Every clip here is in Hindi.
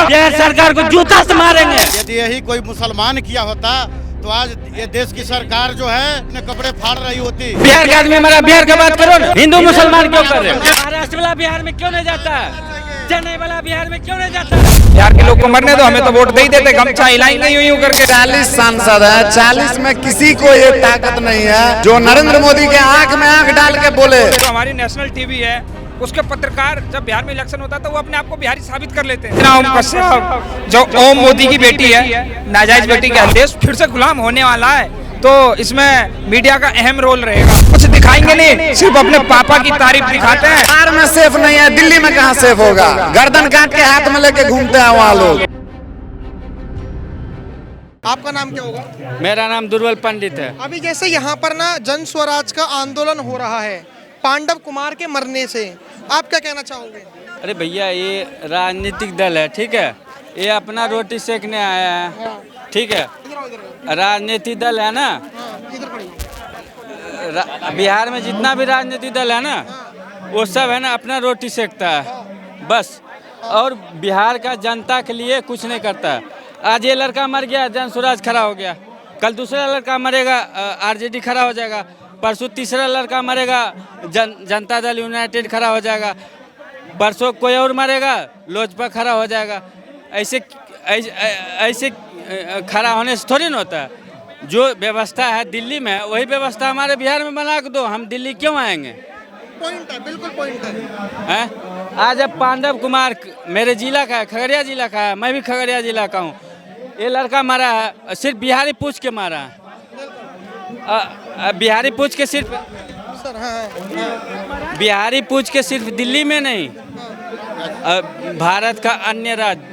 बिहार सरकार को जूता से मारेंगे। यदि यही कोई मुसलमान किया होता तो आज ये देश की सरकार जो है अपने कपड़े फाड़ रही होती। बिहार का आदमी हमारा बिहार का बात करो ना, हिंदू मुसलमान क्यों कर रहे हैं? महाराष्ट्र वाला बिहार में क्यों नहीं जाता? चेन्नई वाला बिहार में क्यों नहीं जाता? बिहार के लोग को मरने दो, हमें तो वोट दे ही देते, गमछा हिलाएंगे यूं करके। 40 सांसद है, 40 में किसी को ये ताकत नहीं है जो नरेंद्र मोदी के आंख में आंख डाल के बोले। तो हमारी नेशनल टीवी है, उसके पत्रकार जब बिहार में इलेक्शन होता है तो वो अपने आप को बिहारी साबित कर लेते हैं। ओम कश्यप जो ओम मोदी की बेटी है, नाजायज बेटी का देश फिर से गुलाम होने वाला है, तो इसमें मीडिया का अहम रोल रहेगा। कुछ दिखाएंगे नहीं, सिर्फ अपने पापा की तारीफ दिखाते हैं। बिहार में सेफ नहीं है, दिल्ली में कहाँ सेफ होगा? गर्दन काट के हाथ में लेके घूमते हैं वहाँ लोग। आपका नाम क्या होगा? मेरा नाम दुर्बल पंडित है। अभी जैसे यहाँ पर ना जन स्वराज का आंदोलन हो रहा है पांडव कुमार के मरने से, आप क्या कहना चाहोगे? अरे भैया, ये राजनीतिक दल है, ठीक है, ये अपना रोटी सेकने आया है, ठीक है, राजनीतिक दल है ना। बिहार में जितना भी राजनीतिक दल है ना, वो सब है ना अपना रोटी सेकता है बस, और बिहार का जनता के लिए कुछ नहीं करता है। आज ये लड़का मर गया, जन स्वराज खड़ा हो गया, कल दूसरा लड़का मरेगा, आरजेडी खड़ा हो जाएगा, परसों तीसरा लड़का मरेगा, जनता दल यूनाइटेड खड़ा हो जाएगा, परसों कोई और मरेगा, लोजपा खड़ा हो जाएगा। ऐसे खड़ा होने से थोड़ी ना होता है। जो व्यवस्था है दिल्ली में, वही व्यवस्था हमारे बिहार में बना के दो, हम दिल्ली क्यों आएंगे? पॉइंट है, बिल्कुल पॉइंट है। आज अब पांडव कुमार मेरे जिला का है, खगड़िया जिला का है, मैं भी खगड़िया जिला का हूँ। ये लड़का मारा है, सिर्फ बिहारी पूछ के मारा है, बिहारी पूछ के सिर्फ सर। हाँ, बिहारी पूछ के सिर्फ दिल्ली में नहीं, भारत का अन्य राज्य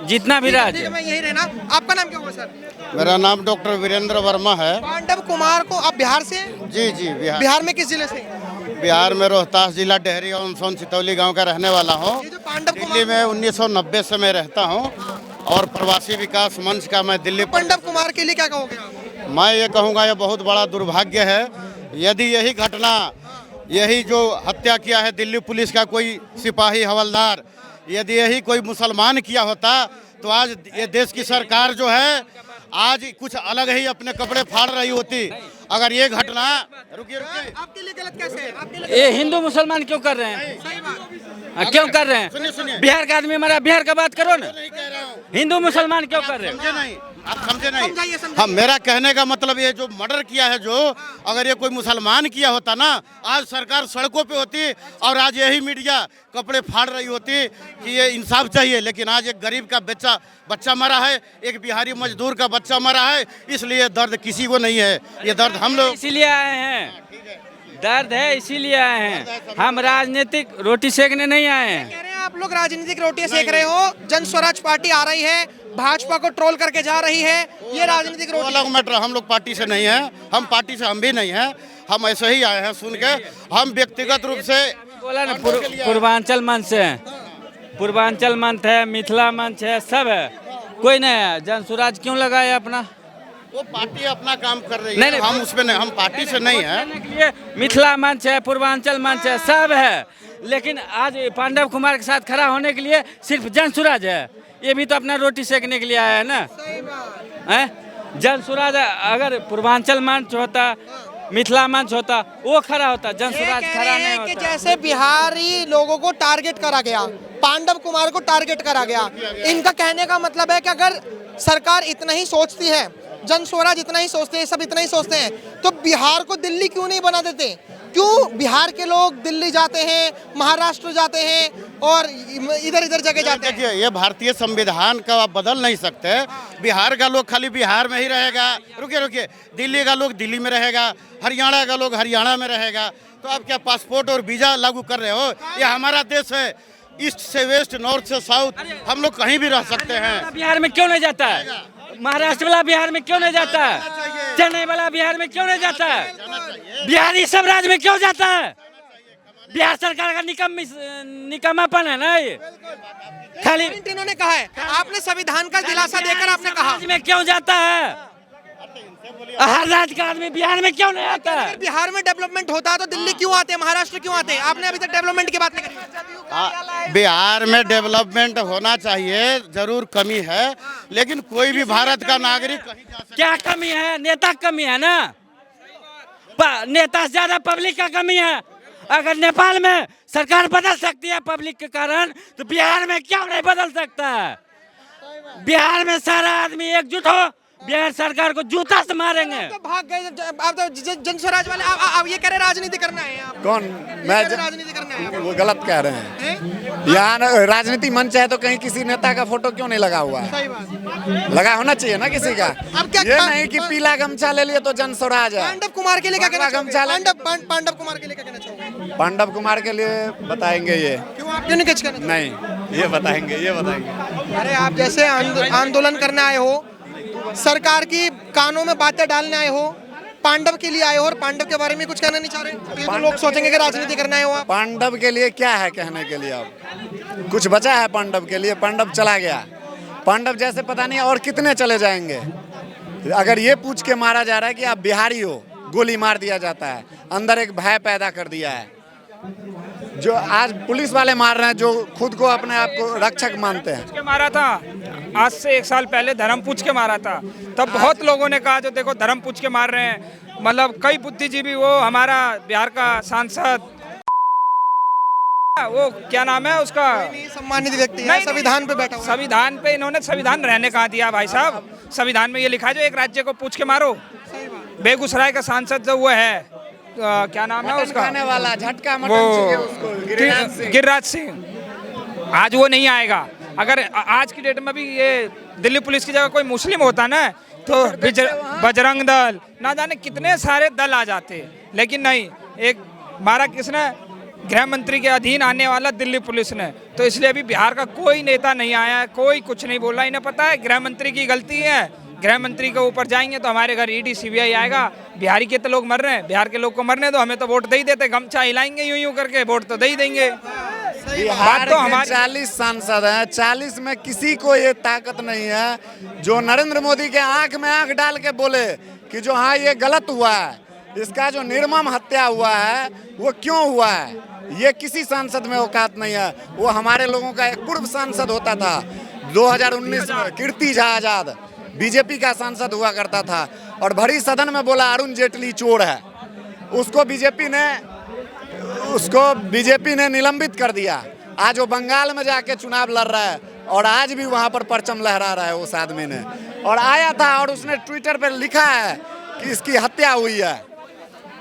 जितना भी राज्य है। मैं यही रहना। आपका नाम क्या होगा सर? मेरा नाम डॉक्टर वीरेंद्र वर्मा है। पांडव कुमार को आप बिहार से? जी जी, बिहार में किस जिले से? बिहार में रोहतास जिला डेहरी और सोन चितौली गांव का रहने वाला हूँ। ये जो पांडव दिल्ली में 1990 से मैं रहता हूँ और प्रवासी विकास मंच का मैं दिल्ली। पांडव कुमार के लिए क्या कहोगे आप? मैं ये कहूँगा, ये बहुत बड़ा दुर्भाग्य है। यदि यही घटना, यही जो हत्या किया है दिल्ली पुलिस का कोई सिपाही हवलदार, यदि यही कोई मुसलमान किया होता तो आज ये देश की सरकार जो है आज कुछ अलग ही अपने कपड़े फाड़ रही होती। अगर ये घटना, रुकिए आपके लिए गलत कैसे है? आपके लिए ये हिंदू मुसलमान क्यों कर रहे हैं? सही बात। क्यों कर रहे हैं? सुनिए सुनिए, बिहार का आदमी हमारा बिहार का बात करो ना। नहीं कह रहा हूँ, हिंदू मुसलमान क्यों कर रहे हैं? समझे नहीं, आप समझे नहीं। समझाइए, समझाइए। हाँ, मेरा कहने का मतलब ये जो मर्डर किया है, जो अगर ये कोई मुसलमान किया होता ना, आज सरकार सड़कों पे होती और आज यही मीडिया कपड़े फाड़ रही होती कि ये इंसाफ चाहिए। लेकिन आज एक गरीब का बच्चा मरा है, एक बिहारी मजदूर का बच्चा मरा है, इसलिए दर्द किसी को नहीं है। ये दर्द हम लोग इसीलिए आए हैं, दर्द है इसीलिए आए हैं, हम राजनीतिक रोटी सेकने नहीं आए हैं। कह रहे हैं आप लोग राजनीतिक रोटियां सेक रहे हो, जन स्वराज पार्टी आ रही है, भाजपा को ट्रोल करके जा रही है, ये राजनीतिक वो रोटी। अलग मैटर। हम लोग पार्टी से नहीं हैं, हम पार्टी से हम भी नहीं हैं, हम ऐसे ही आए हैं सुन के। हम व्यक्तिगत रूप से बोला ना, पूर्वांचल मंच से हैं, पूर्वांचल मंच है, मिथिला मंच है, सब है, कोई नहीं है। जन स्वराज क्यों लगाए अपना? वो पार्टी अपना काम कर रही नहीं, है, हम उसमें नहीं, हम पार्टी से नहीं हैं। मिथिला मंच है, पूर्वांचल मंच है, सब है, लेकिन आज पांडव कुमार के साथ खड़ा होने के लिए सिर्फ जन स्वराज है। ये भी तो अपना रोटी सेकने के लिए आया है ना। हैं? जन स्वराज अगर पूर्वांचल मंच होता, मिथिला मंच होता, वो खड़ा होता, जन स्वराज खड़ा नहीं कि होता। जैसे बिहारी लोगों को टारगेट करा गया, पांडव कुमार को टारगेट करा गया। इनका कहने का मतलब है कि अगर सरकार इतना ही सोचती है, जन स्वराज इतना ही सोचते हैं, सब इतना ही सोचते हैं, तो बिहार को दिल्ली क्यों नहीं बना देते? क्यों बिहार के लोग दिल्ली जाते हैं, महाराष्ट्र जाते हैं और इधर इधर जगह जाते हैं? देखिए, ये भारतीय संविधान का आप बदल नहीं सकते। बिहार का लोग खाली बिहार में ही रहेगा, रुकिए, दिल्ली का लोग दिल्ली में रहेगा, हरियाणा का लोग हरियाणा में रहेगा। तो आप क्या पासपोर्ट और वीजा लागू कर रहे हो? ये हमारा देश है, ईस्ट से वेस्ट, नॉर्थ से साउथ, हम लोग कहीं भी रह सकते हैं। बिहार में क्यों नहीं जाता है? महाराष्ट्र वाला बिहार में क्यों नहीं जाता है? चेन्नई वाला बिहार में क्यों नहीं जाता है? बिहारी सब राज्य में क्यों जाता है? बिहार सरकार का निकम्मापन है ना ये। खाली इन्होंने कहा है, आपने संविधान का दिलासा देकर आपने कहा राज्य में क्यों जाता है? हर राज्य का आदमी बिहार में क्यों नहीं आता है? अगर बिहार में डेवलपमेंट होता तो दिल्ली क्यों आते हैं, महाराष्ट्र क्यों आते हैं? आपने अभी तक डेवलपमेंट की बात नहीं करी। बिहार में डेवलपमेंट होना चाहिए, जरूर कमी है, लेकिन कोई भी भारत का नागरिक कहीं जा सकता क्या कमी है? नेता की कमी है ना, नेता से ज्यादा पब्लिक का कमी है। अगर नेपाल में सरकार बदल सकती है पब्लिक के कारण, तो बिहार में क्यों नहीं बदल सकता है? बिहार में सारा आदमी एकजुट हो, बिहार सरकार को जूता से मारेंगे। तो भाग गए, आप तो जन स्वराज वाले, आप ये कह रहे राजनीति करना है आप? कौन? मैं राजनीति करना है? वो गलत कह रहे हैं। यहाँ राजनीति मंच है तो कहीं किसी नेता का फोटो क्यों नहीं लगा हुआ है? सही बात। लगा होना चाहिए ना किसी का। अब क्या ये नहीं कि पीला गमछा ले लिए तो जन स्वराज है। पांडव कुमार के लिए क्या कहना चाहोगे? गमछा ले- पांडव कुमार के लिए क्या कहना चाहोगे? पांडव कुमार के लिए बताएंगे ये क्यों, आप क्यों नहीं कुछ कहना? नहीं, ये बताएंगे। अरे आप जैसे आंदोलन करने आए हो, सरकार की कानों में बातें डालने आए हो, पांडव के लिए आए हो और पांडव के बारे में कुछ कहना नहीं चाह रहे, तो ये तो लोग सोचेंगे कि राजनीति करना है। हो आप पांडव के लिए क्या है कहने के लिए? अब कुछ बचा है पांडव के लिए? पांडव चला गया। पांडव जैसे पता नहीं और कितने चले जाएंगे। अगर ये पूछ के मारा जा रहा है कि आप बिहारी हो, गोली मार दिया जाता है, अंदर एक भय पैदा कर दिया है। जो आज पुलिस वाले मार रहे हैं, जो खुद को अपने आप को रक्षक मानते हैं। के मारा था, आज से 1 साल पहले धर्म पूछ के मारा था। तब बहुत लोगों ने कहा जो देखो धर्म पूछ के मार रहे हैं, मतलब कई बुद्धिजीवी, वो हमारा बिहार का सांसद, वो क्या नाम है उसका, सम्मानित व्यक्ति है, संविधान पे बैठा हुआ है। संविधान पे इन्होंने संविधान रहने कहा दिया भाई साहब। संविधान में ये लिखा है जो एक राज्य को पूछ के मारो। बेगूसराय का सांसद जो वो है, क्या नाम है उसका, खाने वाला झटका मटन वो चाहिए उसको, गिरिराज सिंह, आज वो नहीं आएगा। अगर आज की डेट में भी ये दिल्ली पुलिस की जगह कोई मुस्लिम होता ना, तो बजरंग दल, ना जाने कितने सारे दल आ जाते, लेकिन नहीं, एक मारा किसने, गृह मंत्री के अधीन आने वाला दिल्ली पुलिस ने। तो इसलिए अभी बिहार का कोई नेता नहीं आया है, कोई कुछ नहीं बोला। इन्हें पता है गृह मंत्री की गलती है, गृह मंत्री के ऊपर जाएंगे तो हमारे घर ईडी सीबीआई आएगा। बिहारी के तो लोग मर रहे हैं, बिहार के लोग को मरने दो, हमें तो वोट दे ही देते, गमछा हिलाएंगे यूं यूं करके, वोट तो दे ही देंगे। बिहार तो के हमारी 40 सांसद हैं, 40 में किसी को ये ताकत नहीं है जो नरेंद्र मोदी के आंख में आंख डाल के बोले कि जो हाँ ये गलत हुआ है, इसका जो निर्मम हत्या हुआ है वो क्यों हुआ है, ये किसी सांसद में औकात नहीं है। वो हमारे लोगों का एक पूर्व सांसद होता था 2019 में, कीर्ति झा आजाद, बीजेपी का सांसद हुआ करता था और भरी सदन में बोला अरुण जेटली चोर है। उसको बीजेपी ने निलंबित कर दिया। आज वो बंगाल में जाके चुनाव लड़ रहा है और आज भी वहाँ पर परचम लहरा रहा है उस आदमी ने। और आया था और उसने ट्विटर पर लिखा है कि इसकी हत्या हुई है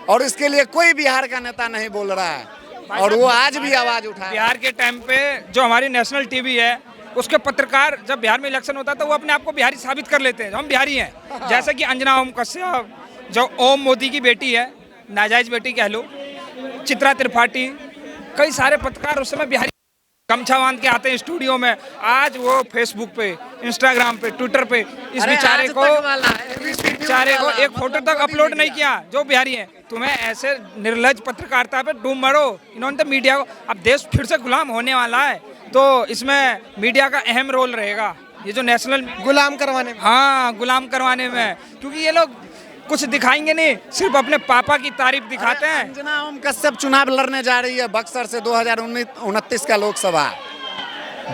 और इसके लिए कोई बिहार का नेता नहीं बोल रहा है और वो आज भी आवाज उठा। बिहार के टाइम पे जो हमारी नेशनल टीवी है, उसके पत्रकार जब बिहार में इलेक्शन होता है तो वो अपने आप को बिहारी साबित कर लेते हैं, हम बिहारी हैं। जैसे कि अंजना ओम कश्यप, जो ओम मोदी की बेटी है, नाजायज बेटी कह लो, चित्रा त्रिपाठी, कई सारे पत्रकार उस समय बिहारी गमछा बांध के आते हैं स्टूडियो में। आज वो फेसबुक पे, इंस्टाग्राम पे, ट्विटर पे इस बेचारे को एक फोटो तक अपलोड नहीं किया जो बिहारी है। तुम्हें ऐसे निर्लज पत्रकारिता पे डूब मरो। इन्होंने तो मीडिया को, अब देश फिर से गुलाम होने वाला है तो इसमें मीडिया का अहम रोल रहेगा, ये जो नेशनल गुलाम करवाने में। हाँ, गुलाम करवाने में, क्योंकि ये लोग कुछ दिखाएंगे नहीं, सिर्फ अपने पापा की तारीफ दिखाते हैं। अंजना ओम कश्यप चुनाव लड़ने जा रही है बक्सर से 2029 का लोकसभा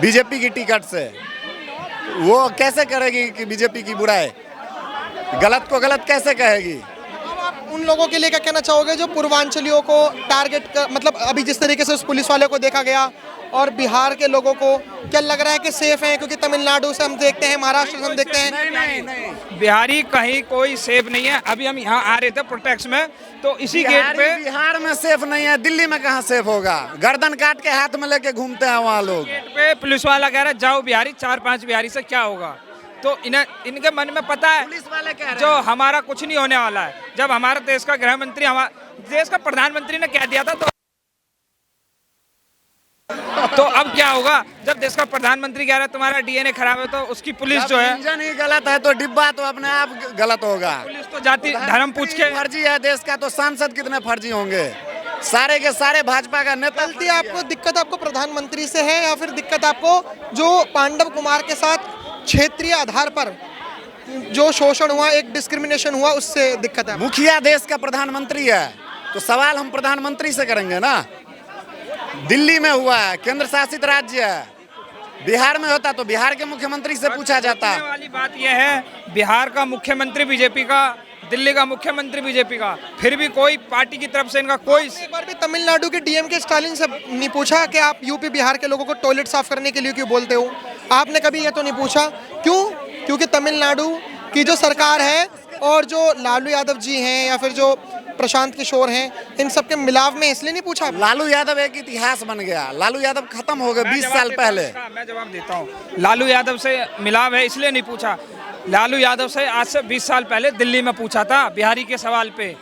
बीजेपी की टिकट से। वो कैसे करेगी कि बीजेपी की बुराई, गलत को गलत कैसे कहेगी? आप उन लोगों के लिए क्या कहना चाहोगे जो पूर्वांचलियों को टारगेट कर, मतलब अभी जिस तरीके से उस पुलिस वाले को देखा गया, और बिहार के लोगों को क्या लग रहा है कि सेफ हैं? क्योंकि तमिलनाडु से हम देखते हैं, महाराष्ट्र से हम देखते हैं। नहीं। बिहारी कहीं कोई सेफ नहीं है। अभी हम यहाँ आ रहे थे प्रोटेक्स में, तो इसी गेट पे, बिहार में सेफ नहीं है, दिल्ली में कहाँ सेफ होगा? गर्दन काट के हाथ में लेके घूमते हैं वहाँ लोग। गेट पे पुलिस वाला कह रहा है जाओ बिहारी, 4-5 बिहारी से क्या होगा? तो इनके मन में पता है पुलिस वाले कह रहे जो हमारा कुछ नहीं होने वाला है। जब हमारा देश का गृह मंत्री, हमारा देश का प्रधानमंत्री ने कह दिया था, तो अब क्या होगा? जब देश का प्रधानमंत्री कह रहा है तुम्हारा डीएनए खराब है, तो उसकी पुलिस जो है, इंजन ही गलत है तो डिब्बा तो अपने आप गलत होगा। पुलिस तो जाति धर्म पूछ के, फर्जी है देश का, तो सांसद कितने फर्जी होंगे? सारे के सारे भाजपा का नेता। गलती आपको, दिक्कत आपको प्रधानमंत्री से है या फिर दिक्कत आपको जो पांडव कुमार के साथ क्षेत्रीय आधार पर जो शोषण हुआ, एक डिस्क्रिमिनेशन हुआ, उससे दिक्कत है। मुखिया देश का प्रधानमंत्री है, तो सवाल हम प्रधानमंत्री से करेंगे ना। दिल्ली में हुआ है, केंद्र शासित राज्य है, बिहार में होता तो बिहार के मुख्यमंत्री से पूछा जाता। सोचने वाली बात यह है, बिहार का मुख्यमंत्री बीजेपी का, दिल्ली का मुख्यमंत्री बीजेपी का, फिर भी कोई पार्टी की तरफ से इनका कोई। एक बार भी तमिलनाडु के डीएम के स्टालिन से नहीं पूछा कि आप यूपी बिहार के लोगों को टॉयलेट साफ करने के लिए क्यों बोलते हो? आपने कभी ये तो नहीं पूछा? क्यों? क्योंकि तमिलनाडु की जो सरकार है और जो लालू यादव जी हैं या फिर जो प्रशांत किशोर हैं, इन सब के मिलाव में इसलिए नहीं पूछा? लालू यादव एक इतिहास बन गया, लालू यादव खत्म हो गए 20 साल पहले। मैं जवाब देता हूँ, लालू यादव से मिलाव है इसलिए नहीं पूछा। लालू यादव से आज से 20 साल पहले दिल्ली में पूछा था बिहारी के सवाल पे।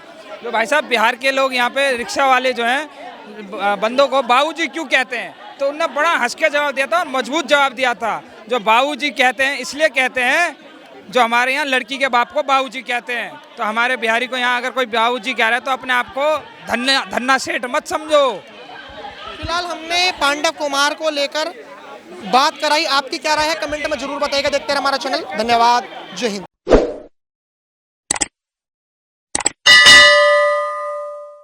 जो भाई साहब बिहार के लोग यहाँ पे रिक्शा वाले जो हैं बंदों को बाबूजी क्यों कहते हैं, तो उन्होंने बड़ा हंस के जवाब दिया था और मजबूत जवाब दिया था। जो बाबूजी कहते हैं इसलिए कहते हैं, जो हमारे यहाँ लड़की के बाप को बाबूजी कहते हैं, तो हमारे बिहारी को यहाँ अगर कोई बाबूजी कह रहा है तो अपने आप को धन्ना सेठ मत समझो। फिलहाल हमने पांडव कुमार को लेकर बात कराई। आपकी क्या राय है कमेंट में जरूर बताइएगा। देखते रहे हमारा चैनल। धन्यवाद। जय हिंद।